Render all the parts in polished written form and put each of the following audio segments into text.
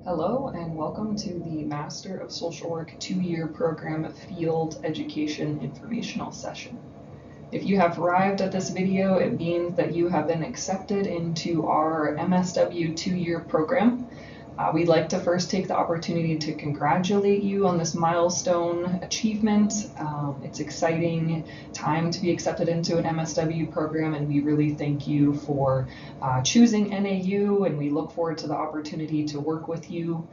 Hello and welcome to the Master of Social Work 2-year program Field Education Informational session. If you have arrived at this video, it means that you have been accepted into our MSW 2-year program. We'd like to first take the opportunity to congratulate you on this milestone achievement. It's exciting time to be accepted into an MSW program, and we really thank you for choosing NAU, and we look forward to the opportunity to work with you.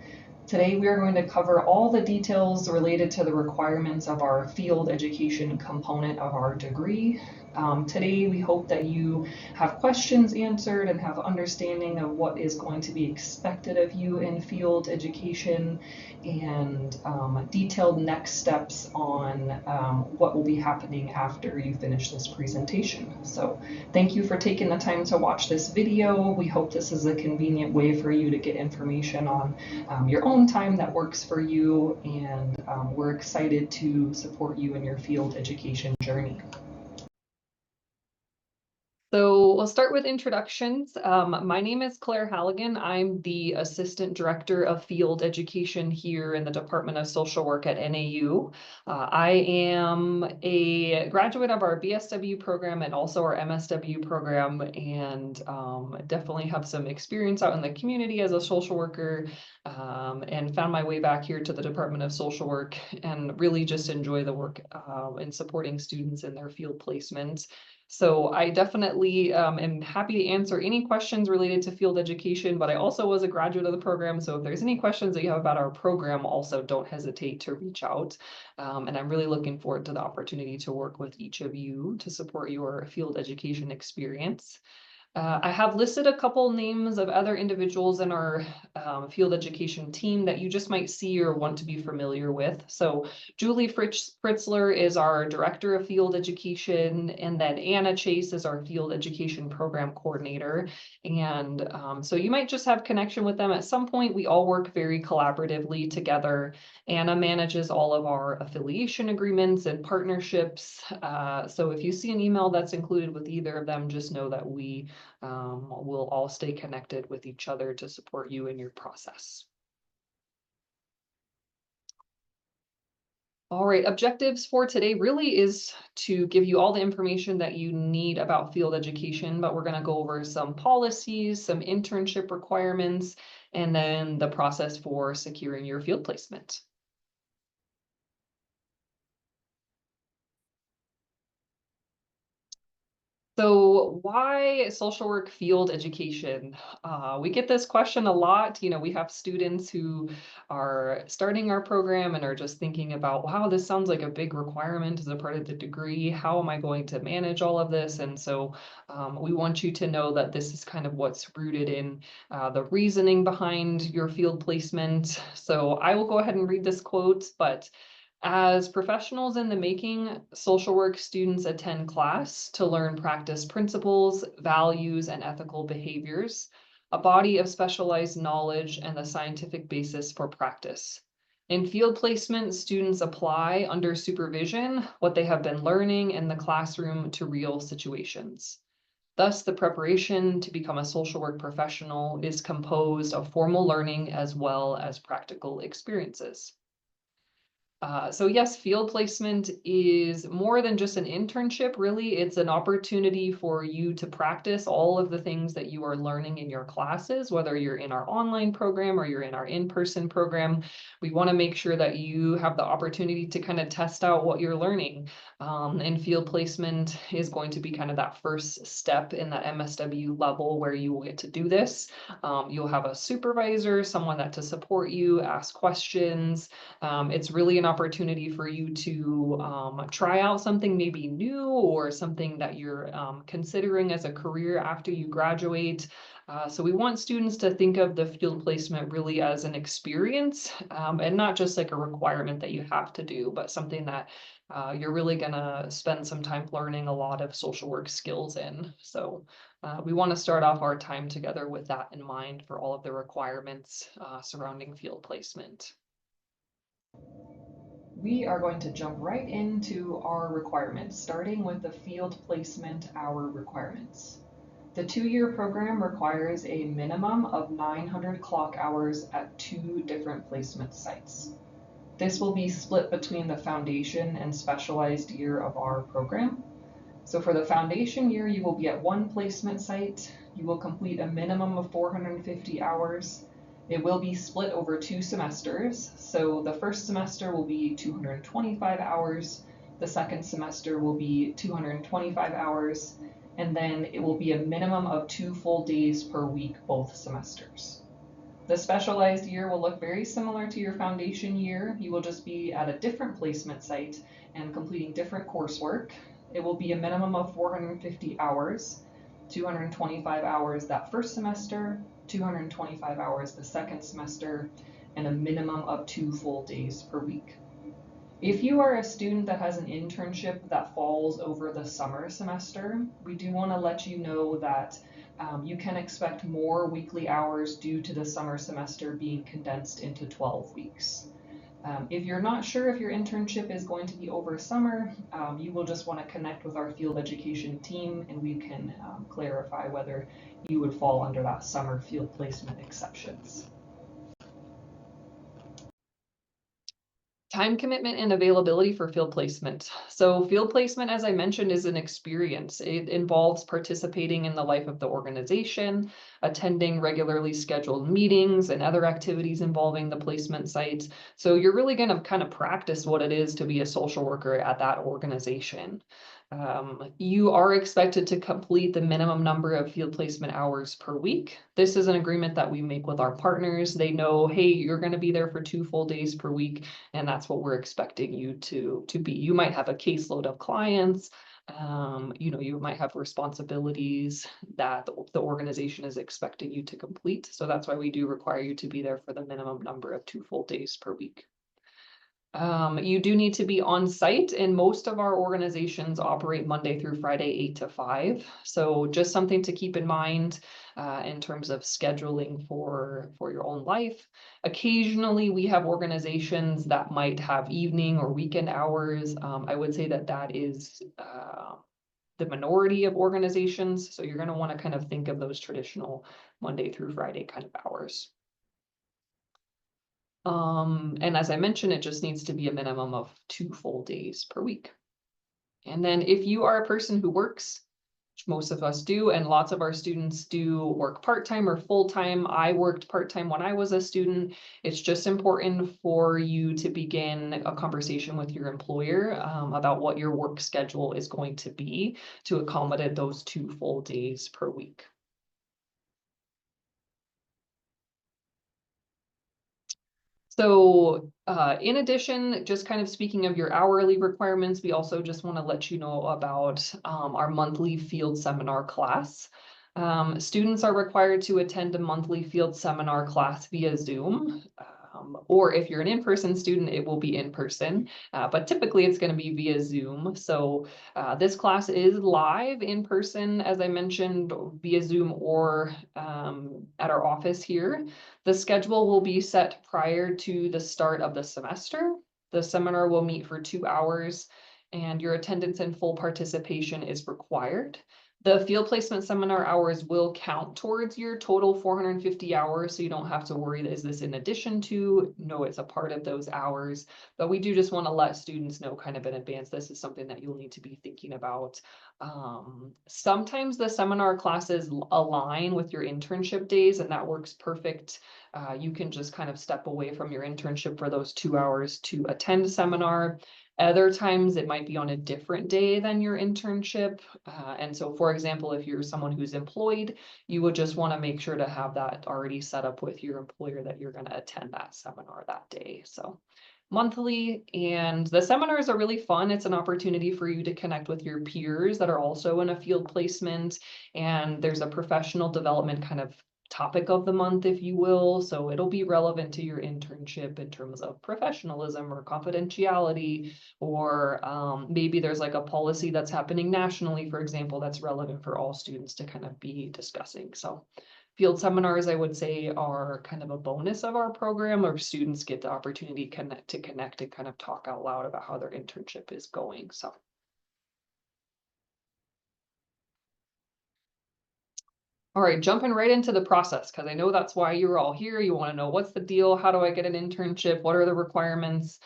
Today we are going to cover all the details related to the requirements of our field education component of our degree. Today we hope that you have questions answered and have understanding of what is going to be expected of you in field education and detailed next steps on what will be happening after you finish this presentation. So thank you for taking the time to watch this video. We hope this is a convenient way for you to get information on your own time that works for you, and we're excited to support you in your field education journey. So we'll start with introductions. My name is Claire Halligan. I'm the Assistant Director of Field Education here in the Department of Social Work at NAU. I am a graduate of our BSW program and also our MSW program, and definitely have some experience out in the community as a social worker, and found my way back here to the Department of Social Work and really just enjoy the work in supporting students in their field placement. So I definitely am happy to answer any questions related to field education, but I also was a graduate of the program. So if there's any questions that you have about our program, also don't hesitate to reach out. And I'm really looking forward to the opportunity to work with each of you to support your field education experience. I have listed a couple names of other individuals in our field education team that you just might see or want to be familiar with. So Julie Fritzler is our Director of Field Education, and then Anna Chase is our Field Education Program Coordinator. And so you might just have connection with them at some point. We all work very collaboratively together. Anna manages all of our affiliation agreements and partnerships. So if you see an email that's included with either of them, just know that we'll all stay connected with each other to support you in your process. All right, objectives for today really is to give you all the information that you need about field education, but we're going to go over some policies, some internship requirements, and then the process for securing your field placement. So why social work field education? We get this question a lot. You know, we have students who are starting our program and are just thinking about, wow, this sounds like a big requirement as a part of the degree. How am I going to manage all of this? And so we want you to know that this is kind of what's rooted in the reasoning behind your field placement. So I will go ahead and read this quote, but as professionals in the making, social work students attend class to learn practice principles, values, and ethical behaviors, a body of specialized knowledge and the scientific basis for practice. In field placement, students apply under supervision what they have been learning in the classroom to real situations. Thus, the preparation to become a social work professional is composed of formal learning as well as practical experiences. So yes, field placement is more than just an internship, really. It's an opportunity for you to practice all of the things that you are learning in your classes, whether you're in our online program or you're in our in-person program. We want to make sure that you have the opportunity to kind of test out what you're learning. And field placement is going to be kind of that first step in that MSW level where you will get to do this. You'll have a supervisor, someone that to support you, ask questions. It's really an opportunity for you to try out something maybe new or something that you're considering as a career after you graduate. So we want students to think of the field placement really as an experience and not just like a requirement that you have to do, but something that you're really going to spend some time learning a lot of social work skills in. So we want to start off our time together with that in mind for all of the requirements surrounding field placement. We are going to jump right into our requirements, starting with the field placement hour requirements. The 2-year program requires a minimum of 900 clock hours at 2 different placement sites. This will be split between the foundation and specialized year of our program. So for the foundation year, you will be at 1 placement site. You will complete a minimum of 450 hours. It will be split over 2 semesters. So the first semester will be 225 hours. The second semester will be 225 hours. And then it will be a minimum of 2 full days per week, both semesters. The specialized year will look very similar to your foundation year. You will just be at a different placement site and completing different coursework. It will be a minimum of 450 hours, 225 hours that first semester, 225 hours the second semester, and a minimum of 2 full days per week. If you are a student that has an internship that falls over the summer semester, we do want to let you know that you can expect more weekly hours due to the summer semester being condensed into 12 weeks. If you're not sure if your internship is going to be over summer, you will just want to connect with our field education team and we can clarify whether you would fall under that summer field placement exceptions. Time commitment and availability for field placement. So field placement, as I mentioned, is an experience. It involves participating in the life of the organization, attending regularly scheduled meetings and other activities involving the placement site. So you're really going to kind of practice what it is to be a social worker at that organization. You are expected to complete the minimum number of field placement hours per week. This is an agreement that we make with our partners. They know, hey, you're going to be there for 2 full days per week, and that's what we're expecting you to be. You might have a caseload of clients. You might have responsibilities that the organization is expecting you to complete. So that's why we do require you to be there for the minimum number of 2 full days per week. You do need to be on site, and most of our organizations operate Monday through Friday, 8 to 5. So just something to keep in mind in terms of scheduling for your own life. Occasionally, we have organizations that might have evening or weekend hours. I would say that is the minority of organizations. So you're going to want to kind of think of those traditional Monday through Friday kind of hours. And as I mentioned, it just needs to be a minimum of 2 full days per week. And then if you are a person who works, which most of us do, and lots of our students do work part-time or full-time. I worked part-time when I was a student. It's just important for you to begin a conversation with your employer about what your work schedule is going to be to accommodate those 2 full days per week. So in addition, just kind of speaking of your hourly requirements, we also just want to let you know about our monthly field seminar class. Students are required to attend a monthly field seminar class via Zoom. Or if you're an in-person student, it will be in person, but typically it's going to be via Zoom. So this class is live in person, as I mentioned, via Zoom or at our office here. The schedule will be set prior to the start of the semester. The seminar will meet for 2 hours and your attendance and full participation is required. The field placement seminar hours will count towards your total 450 hours, so you don't have to worry, is this in addition to? No, it's a part of those hours, but we do just want to let students know kind of in advance, this is something that you'll need to be thinking about. Sometimes the seminar classes align with your internship days, and that works perfect. You can just kind of step away from your internship for those 2 hours to attend seminar. Other times it might be on a different day than your internship. And so, for example, if you're someone who's employed, you would just want to make sure to have that already set up with your employer that you're going to attend that seminar that day. So monthly, and the seminars are really fun. It's an opportunity for you to connect with your peers that are also in a field placement, and there's a professional development kind of topic of the month, if you will. So it'll be relevant to your internship in terms of professionalism or confidentiality, or maybe there's like a policy that's happening nationally, for example, that's relevant for all students to kind of be discussing. So field seminars, I would say, are kind of a bonus of our program, where students get the opportunity to connect and kind of talk out loud about how their internship is going. So All right, jumping right into the process, because I know that's why you're all here. You want to know what's the deal? How do I get an internship? What are the requirements?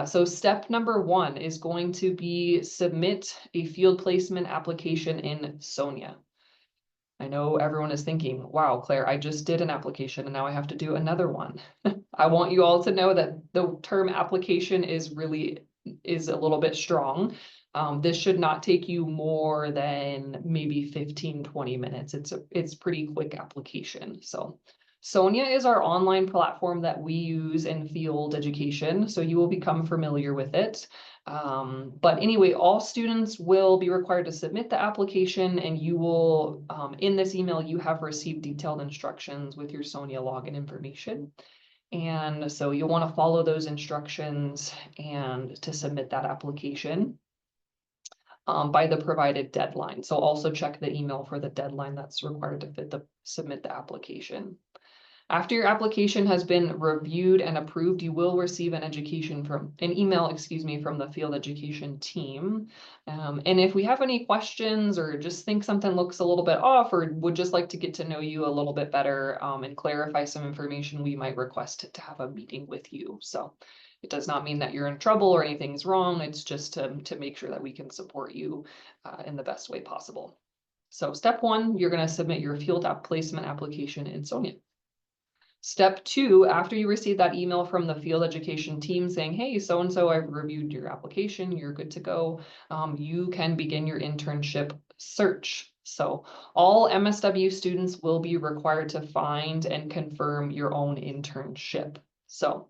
So step number one is going to be submit a field placement application in Sonia. I know everyone is thinking, wow, Claire, I just did an application and now I have to do another one. I want you all to know that the term application is a little bit strong. This should not take you more than maybe 15, 20 minutes. It's pretty quick application. So Sonia is our online platform that we use in field education, so you will become familiar with it. But anyway, all students will be required to submit the application, and you will, in this email, you have received detailed instructions with your Sonia login information. And so you'll want to follow those instructions and to submit that application by the provided deadline. So also check the email for the deadline that's required to submit the application. After your application has been reviewed and approved, you will receive an email, excuse me, from the field education team. And if we have any questions or just think something looks a little bit off or would just like to get to know you a little bit better and clarify some information, we might request to have a meeting with you. So it does not mean that you're in trouble or anything's wrong. It's just to make sure that we can support you in the best way possible. So step one, you're going to submit your field placement application in Sonia. Step two, after you receive that email from the field education team saying, hey, so-and-so, I've reviewed your application, you're good to go, you can begin your internship search. So all MSW students will be required to find and confirm your own internship. So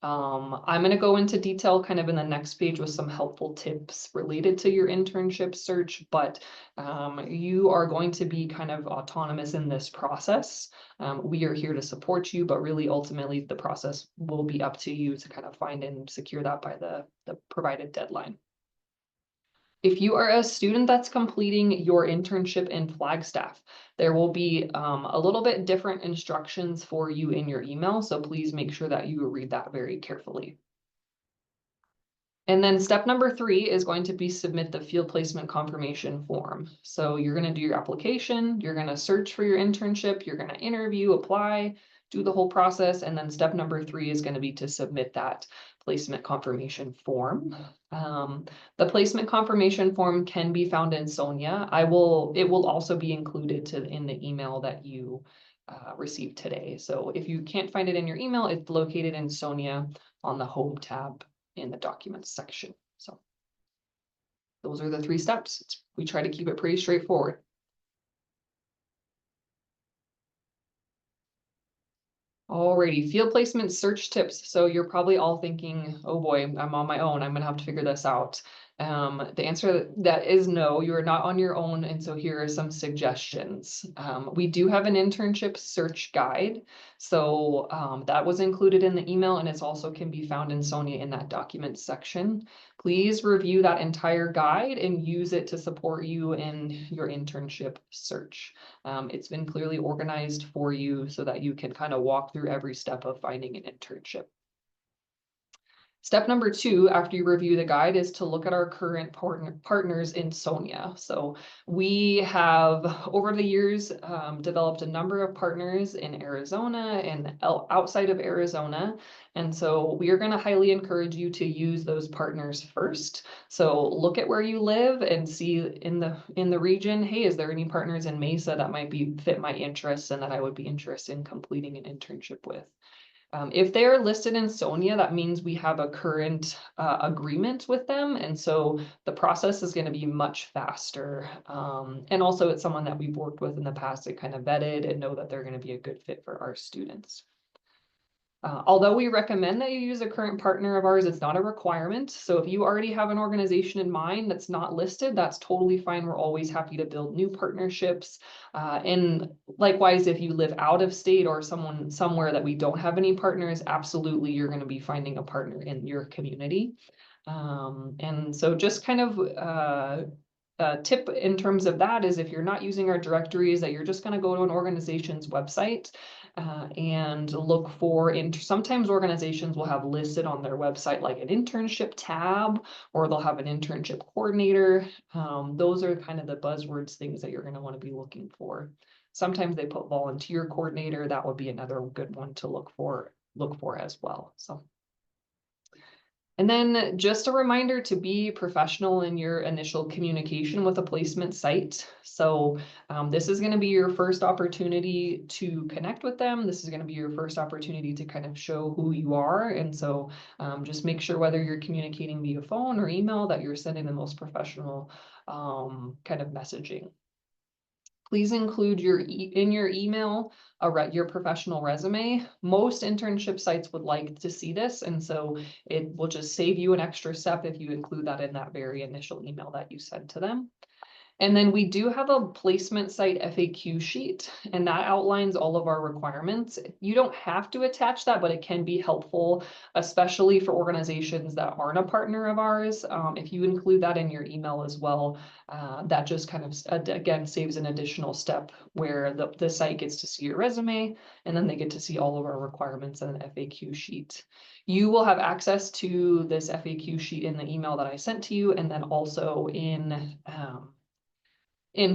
I'm going to go into detail kind of in the next page with some helpful tips related to your internship search, but you are going to be kind of autonomous in this process. We are here to support you, but really ultimately the process will be up to you to kind of find and secure that by the provided deadline. If you are a student that's completing your internship in Flagstaff, there will be a little bit different instructions for you in your email, so please make sure that you read that very carefully. And then step number three is going to be submit the field placement confirmation form. So you're going to do your application, you're going to search for your internship, you're going to interview, apply, do the whole process. And then step number three is going to be to submit that placement confirmation form. The placement confirmation form can be found in Sonia. It will also be included in the email that you received today. So if you can't find it in your email, it's located in Sonia on the home tab in the documents section. So those are the three steps. We try to keep it pretty straightforward. Alrighty, field placement search tips. So you're probably all thinking, oh boy, I'm on my own. I'm gonna have to figure this out. The answer to that is no, you are not on your own. And so here are some suggestions. We do have an internship search guide. So that was included in the email and it's also can be found in Sonia in that document section. Please review that entire guide and use it to support you in your internship search. It's been clearly organized for you so that you can kind of walk through every step of finding an internship. Step number two, after you review the guide, is to look at our current partners in Sonia. So we have, over the years, developed a number of partners in Arizona and outside of Arizona. And so we are going to highly encourage you to use those partners first. So look at where you live and see in the region, hey, is there any partners in Mesa that might fit my interests and that I would be interested in completing an internship with? If they are listed in Sonia, that means we have a current agreement with them. And so the process is going to be much faster. And also it's someone that we've worked with in the past and kind of vetted and know that they're going to be a good fit for our students. Although we recommend that you use a current partner of ours, it's not a requirement. So if you already have an organization in mind that's not listed, that's totally fine. We're always happy to build new partnerships. And likewise, if you live out of state or somewhere that we don't have any partners, absolutely, you're going to be finding a partner in your community. And so just kind of a tip in terms of that is if you're not using our directories, that you're just going to go to an organization's website and look for, sometimes organizations will have listed on their website like an internship tab, or they'll have an internship coordinator. Those are kind of the buzzwords, things that you're going to want to be looking for. Sometimes they put volunteer coordinator. That would be another good one to look for as well. So. And then just a reminder to be professional in your initial communication with a placement site. So this is going to be your first opportunity to connect with them. This is going to be your first opportunity to kind of show who you are. And so just make sure whether you're communicating via phone or email that you're sending the most professional kind of messaging. Please include in your email your professional resume. Most internship sites would like to see this, and so it will just save you an extra step if you include that in that very initial email that you send to them. And then we do have a placement site FAQ sheet, and that outlines all of our requirements. You don't have to attach that, but it can be helpful, especially for organizations that aren't a partner of ours. If you include that in your email as well, that just kind of, again, saves an additional step where the site gets to see your resume, and then they get to see all of our requirements in an FAQ sheet. You will have access to this FAQ sheet in the email that I sent to you, and then also in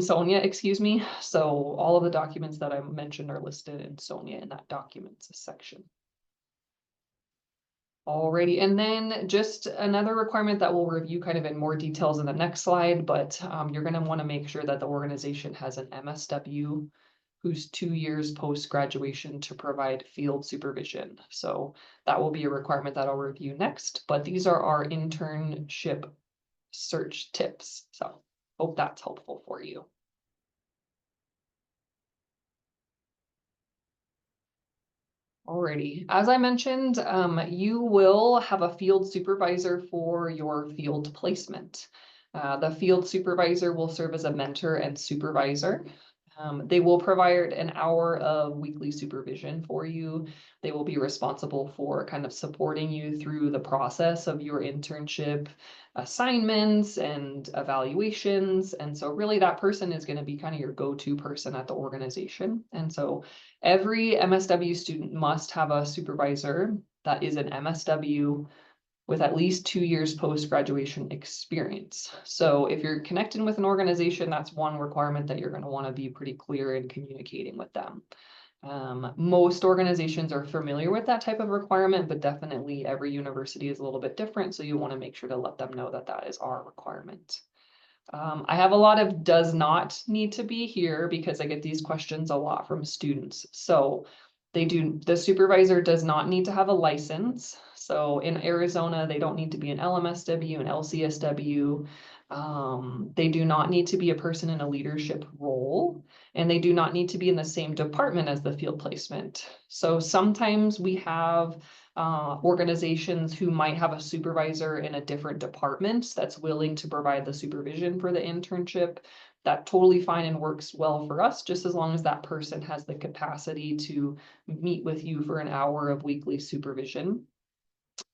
Sonia, excuse me. So all of the documents that I mentioned are listed in Sonia in that documents section. Alrighty, and then just another requirement that we'll review kind of in more details in the next slide, but you're going to want to make sure that the organization has an MSW who's 2 years post-graduation to provide field supervision. So that will be a requirement that I'll review next, but these are our internship search tips. So hope that's helpful for you. Alrighty, as I mentioned, you will have a field supervisor for your field placement. The field supervisor will serve as a mentor and supervisor. They will provide an hour of weekly supervision for you. They will be responsible for kind of supporting you through the process of your internship assignments and evaluations. And so really that person is going to be kind of your go-to person at the organization. And so every MSW student must have a supervisor that is an MSW with at least 2 years post-graduation experience. So if you're connecting with an organization, that's one requirement that you're going to want to be pretty clear in communicating with them. Most organizations are familiar with that type of requirement, but definitely every university is a little bit different. So you want to make sure to let them know that that is our requirement. I have a lot of does not need to be here because I get these questions a lot from students. So the supervisor does not need to have a license. So in Arizona, they don't need to be an LMSW, an LCSW. They do not need to be a person in a leadership role, and they do not need to be in the same department as the field placement. So sometimes we have organizations who might have a supervisor in a different department that's willing to provide the supervision for the internship. That totally fine and works well for us, just as long as that person has the capacity to meet with you for an hour of weekly supervision.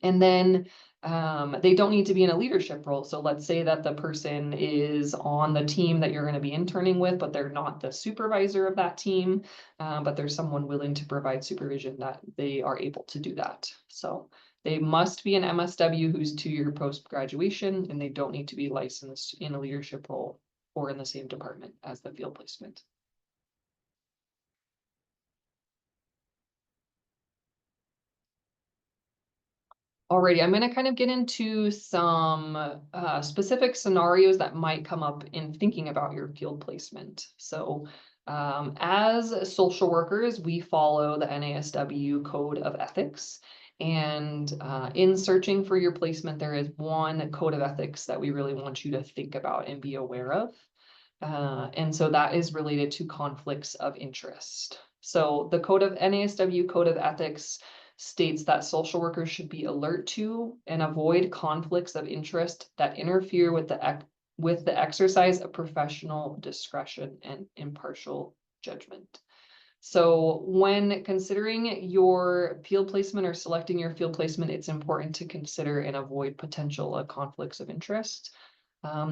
And then they don't need to be in a leadership role. So let's say that the person is on the team that you're going to be interning with, but they're not the supervisor of that team, but there's someone willing to provide supervision that they are able to do that. So they must be an MSW who's 2 year post-graduation, and they don't need to be licensed in a leadership role or in the same department as the field placement. Alrighty, I'm going to kind of get into some specific scenarios that might come up in thinking about your field placement. So as social workers, we follow the NASW Code of Ethics. And in searching for your placement, there is one code of ethics that we really want you to think about and be aware of. And so that is related to conflicts of interest. So the NASW Code of Ethics states that social workers should be alert to and avoid conflicts of interest that interfere with the exercise of professional discretion and impartial judgment. So when considering your field placement or selecting your field placement, it's important to consider and avoid potential conflicts of interest.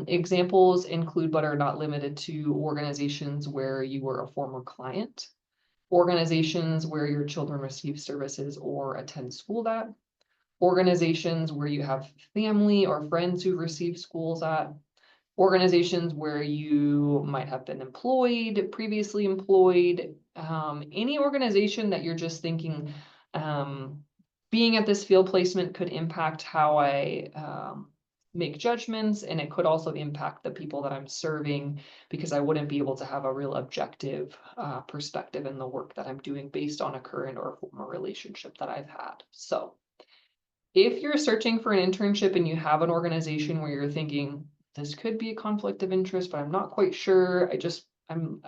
Examples include, but are not limited to, organizations where you were a former client, organizations where your children receive services or attend school at, organizations where you have family or friends who receive schools at, organizations where you might have been employed, previously employed, any organization that you're just thinking, being at this field placement could impact how I make judgments, and it could also impact the people that I'm serving because I wouldn't be able to have a real objective perspective in the work that I'm doing based on a current or former relationship that I've had. So if you're searching for an internship and you have an organization where you're thinking, this could be a conflict of interest, but I'm not quite sure. I just want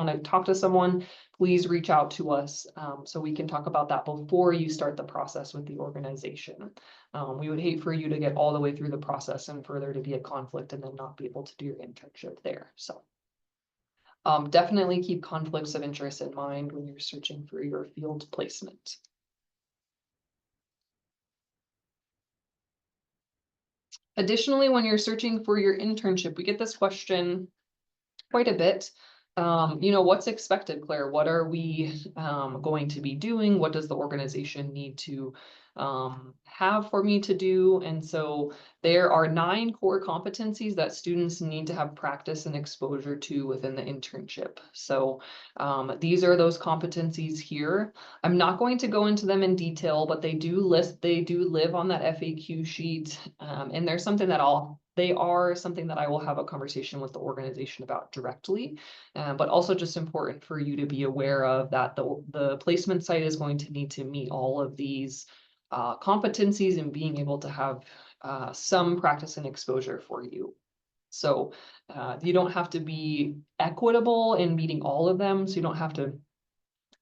to talk to someone. Please reach out to us so we can talk about that before you start the process with the organization. We would hate for you to get all the way through the process and for there to be a conflict and then not be able to do your internship there. So definitely keep conflicts of interest in mind when you're searching for your field placement. Additionally, when you're searching for your internship, we get this question quite a bit. What's expected, Claire? What are we going to be doing? What does the organization need to have for me to do? And so there are 9 core competencies that students need to have practice and exposure to within the internship. So these are those competencies here. I'm not going to go into them in detail, but they do live on that FAQ sheet. And there's something that they are something that I will have a conversation with the organization about directly, but also just important for you to be aware of that the placement site is going to need to meet all of these competencies and being able to have some practice and exposure for you. So you don't have to be equitable in meeting all of them. So you don't have to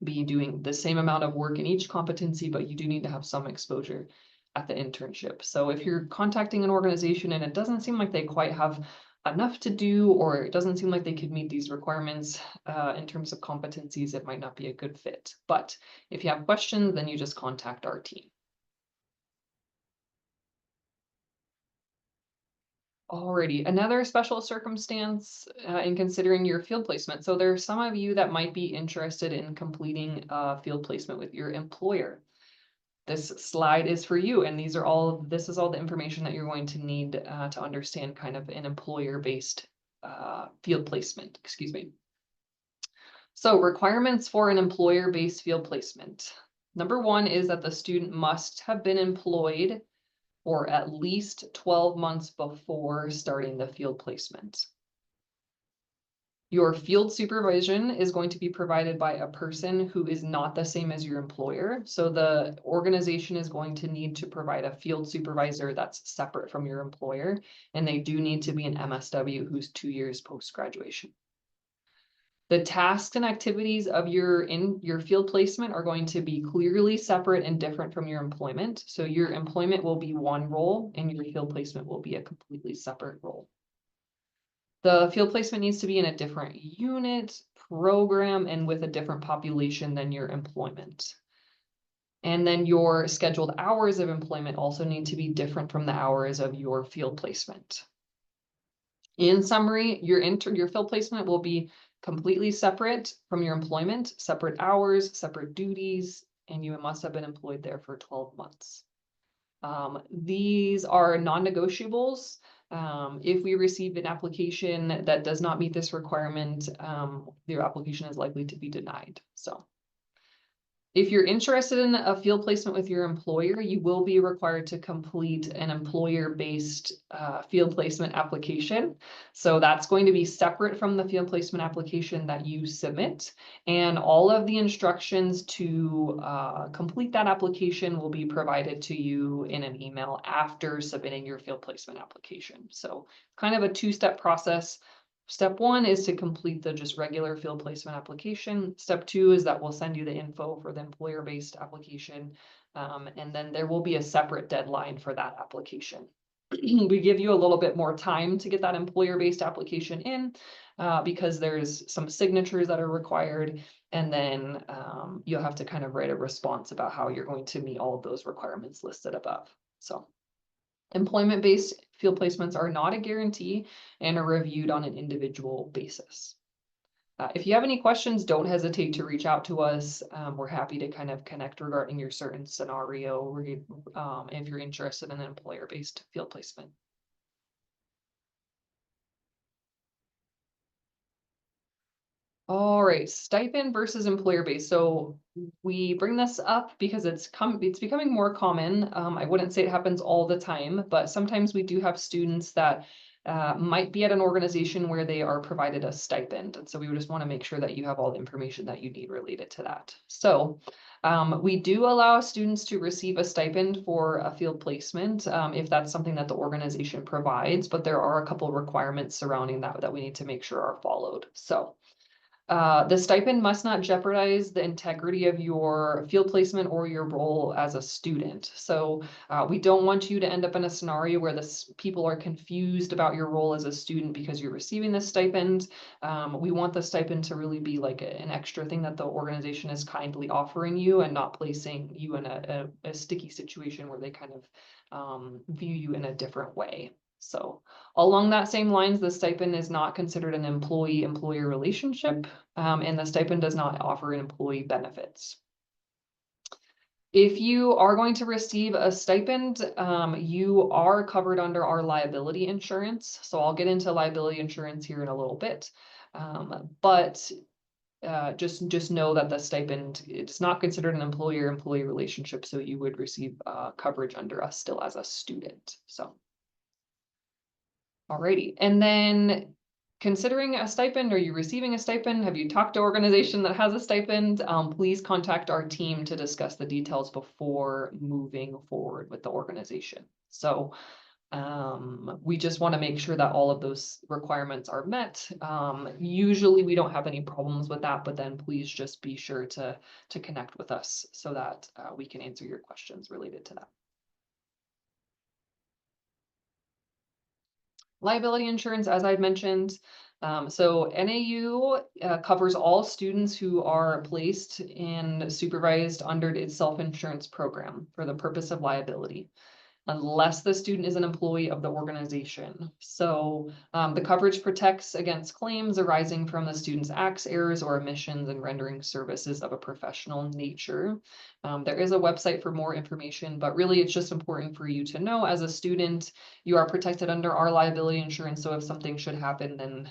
be doing the same amount of work in each competency, but you do need to have some exposure at the internship. So if you're contacting an organization and it doesn't seem like they quite have enough to do, or it doesn't seem like they could meet these requirements in terms of competencies, it might not be a good fit. But if you have questions, then you just contact our team. Alrighty, another special circumstance in considering your field placement. So there are some of you that might be interested in completing a field placement with your employer. This slide is for you, and this is all the information that you're going to need to understand kind of an employer-based field placement, excuse me. So requirements for an employer-based field placement. Number 1 is that the student must have been employed for at least 12 months before starting the field placement. Your field supervision is going to be provided by a person who is not the same as your employer. So the organization is going to need to provide a field supervisor that's separate from your employer, and they do need to be an MSW who's 2 years post-graduation. The tasks and activities of your field placement are going to be clearly separate and different from your employment. So your employment will be one role and your field placement will be a completely separate role. The field placement needs to be in a different unit, program, and with a different population than your employment. And then your scheduled hours of employment also need to be different from the hours of your field placement. In summary, your field placement will be completely separate from your employment, separate hours, separate duties, and you must have been employed there for 12 months. These are non-negotiables. If we receive an application that does not meet this requirement, your application is likely to be denied. So if you're interested in a field placement with your employer, you will be required to complete an employer-based field placement application. So that's going to be separate from the field placement application that you submit. And all of the instructions to complete that application will be provided to you in an email after submitting your field placement application. So kind of a 2-step process. Step 1 is to complete the just regular field placement application. Step 2 is that we'll send you the info for the employer-based application. And then there will be a separate deadline for that application. We give you a little bit more time to get that employer-based application in because there's some signatures that are required. And then you'll have to kind of write a response about how you're going to meet all of those requirements listed above. So employment-based field placements are not a guarantee and are reviewed on an individual basis. If you have any questions, don't hesitate to reach out to us. We're happy to kind of connect regarding your certain scenario if you're interested in an employer-based field placement. All right, stipend versus employer based. So we bring this up because it's becoming more common. I wouldn't say it happens all the time, but sometimes we do have students that might be at an organization where they are provided a stipend. And so we would just want to make sure that you have all the information that you need related to that. So we do allow students to receive a stipend for a field placement if that's something that the organization provides, but there are a couple of requirements surrounding that that we need to make sure are followed. So the stipend must not jeopardize the integrity of your field placement or your role as a student. So we don't want you to end up in a scenario where people are confused about your role as a student because you're receiving this stipend. We want the stipend to really be like an extra thing that the organization is kindly offering you and not placing you in a sticky situation where they kind of view you in a different way. So along that same lines, the stipend is not considered an employee-employer relationship, and the stipend does not offer employee benefits. If you are going to receive a stipend, you are covered under our liability insurance. So I'll get into liability insurance here in a little bit. But just know that the stipend, it's not considered an employer-employee relationship, so you would receive coverage under us still as a student. So. Alrighty, and then considering a stipend, are you receiving a stipend? Have you talked to an organization that has a stipend? Please contact our team to discuss the details before moving forward with the organization. So we just want to make sure that all of those requirements are met. Usually we don't have any problems with that, but then please just be sure to connect with us so that we can answer your questions related to that. Liability insurance, as I'd mentioned. So NAU covers all students who are placed and supervised under its self-insurance program for the purpose of liability, unless the student is an employee of the organization. So the coverage protects against claims arising from the student's acts, errors, or omissions in rendering services of a professional nature. There is a website for more information, but really it's just important for you to know as a student, you are protected under our liability insurance. So if something should happen, then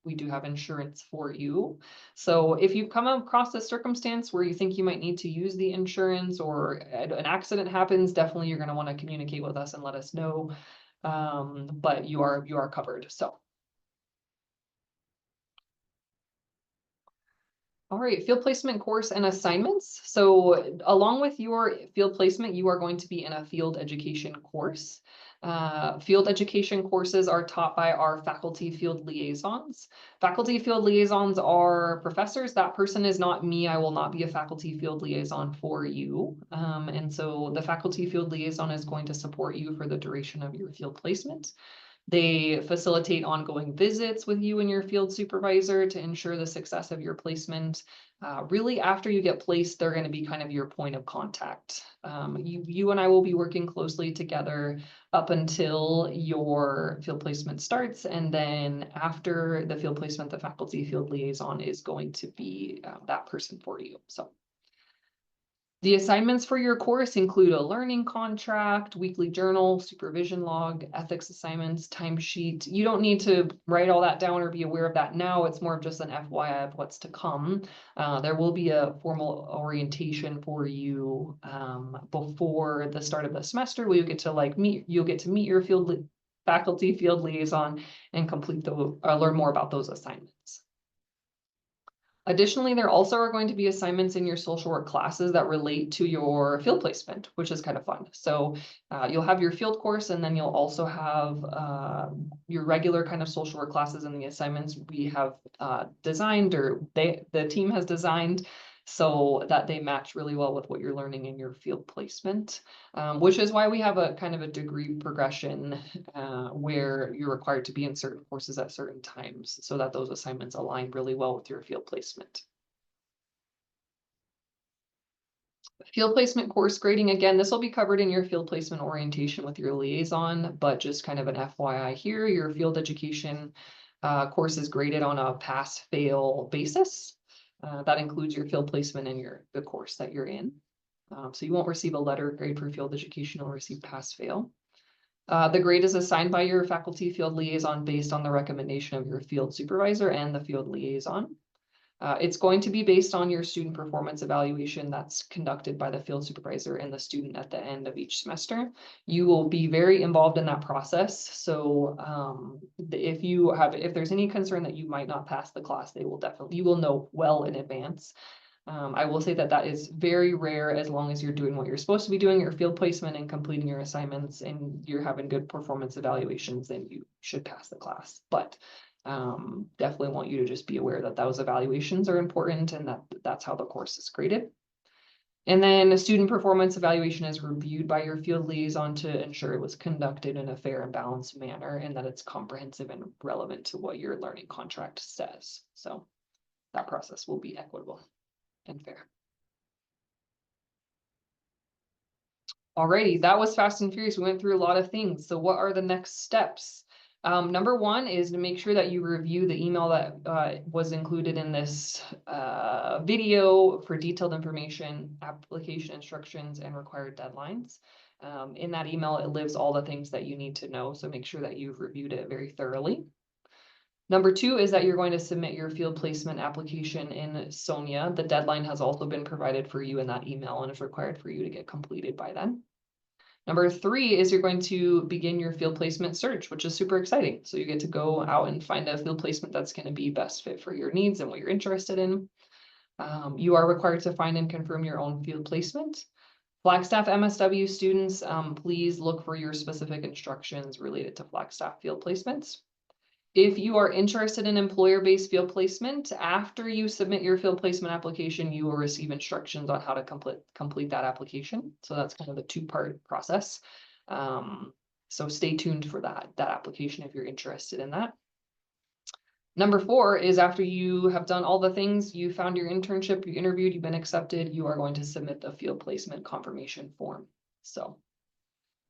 we do have insurance for you. So if you come across a circumstance where you think you might need to use the insurance or an accident happens, definitely you're going to want to communicate with us and let us know. But you are covered. So. All right, field placement course and assignments. So along with your field placement, you are going to be in a field education course. Field education courses are taught by our faculty field liaisons. Faculty field liaisons are professors. That person is not me. I will not be a faculty field liaison for you. And so the faculty field liaison is going to support you for the duration of your field placement. They facilitate ongoing visits with you and your field supervisor to ensure the success of your placement. Really, after you get placed, they're going to be kind of your point of contact. You and I will be working closely together up until your field placement starts. And then after the field placement, the faculty field liaison is going to be that person for you. So. The assignments for your course include a learning contract, weekly journal, supervision log, ethics assignments, timesheet. You don't need to write all that down or be aware of that now. It's more of just an FYI of what's to come. There will be a formal orientation for you before the start of the semester where you get to you'll get to meet your faculty field liaison and complete learn more about those assignments. Additionally, there also are going to be assignments in your social work classes that relate to your field placement, which is kind of fun. So you'll have your field course, and then you'll also have your regular kind of social work classes and the assignments we have designed, or the team has designed, so that they match really well with what you're learning in your field placement, which is why we have a kind of a degree progression where you're required to be in certain courses at certain times so that those assignments align really well with your field placement. Field placement course grading, again, this will be covered in your field placement orientation with your liaison, but just kind of an FYI here, your field education course is graded on a pass-fail basis. That includes your field placement and the course that you're in. So you won't receive a letter grade for field education, you'll receive pass-fail. The grade is assigned by your faculty field liaison based on the recommendation of your field supervisor and the field liaison. It's going to be based on your student performance evaluation that's conducted by the field supervisor and the student at the end of each semester. You will be very involved in that process. So if there's any concern that you might not pass the class, you will know well in advance. I will say that that is very rare as long as you're doing what you're supposed to be doing, your field placement and completing your assignments, and you're having good performance evaluations, then you should pass the class. But definitely want you to just be aware that those evaluations are important and that's how the course is graded. And then a student performance evaluation is reviewed by your field liaison to ensure it was conducted in a fair and balanced manner and that it's comprehensive and relevant to what your learning contract says. So that process will be equitable and fair. Alrighty, that was fast and furious. We went through a lot of things. So what are the next steps? Number one is to make sure that you review the email that was included in this video for detailed information, application instructions, and required deadlines. In that email, it lists all the things that you need to know. So make sure that you've reviewed it very thoroughly. Number two is that you're going to submit your field placement application in Sonia. The deadline has also been provided for you in that email and is required for you to get completed by then. Number three is you're going to begin your field placement search, which is super exciting. So you get to go out and find a field placement that's going to be best fit for your needs and what you're interested in. You are required to find and confirm your own field placement. Flagstaff MSW students, please look for your specific instructions related to Flagstaff field placements. If you are interested in employer-based field placement, after you submit your field placement application, you will receive instructions on how to complete that application. So that's kind of a two-part process. So stay tuned for that application if you're interested in that. Number four is after you have done all the things, you found your internship, you interviewed, you've been accepted, you are going to submit the field placement confirmation form. So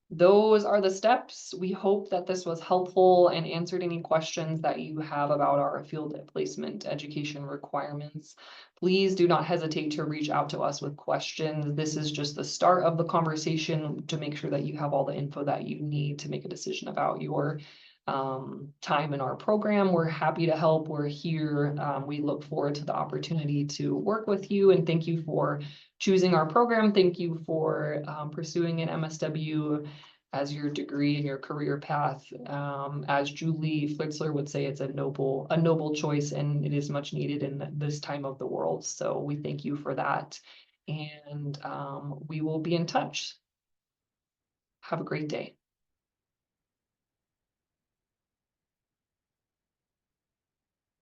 those are the steps. We hope that this was helpful and answered any questions that you have about our field placement education requirements. Please do not hesitate to reach out to us with questions. This is just the start of the conversation to make sure that you have all the info that you need to make a decision about your time in our program. We're happy to help. We're here. We look forward to the opportunity to work with you, and thank you for choosing our program. Thank you for pursuing an MSW as your degree and your career path. As Julie Flitzler would say, it's a noble choice, and it is much needed in this time of the world. So we thank you for that, and we will be in touch. Have a great day.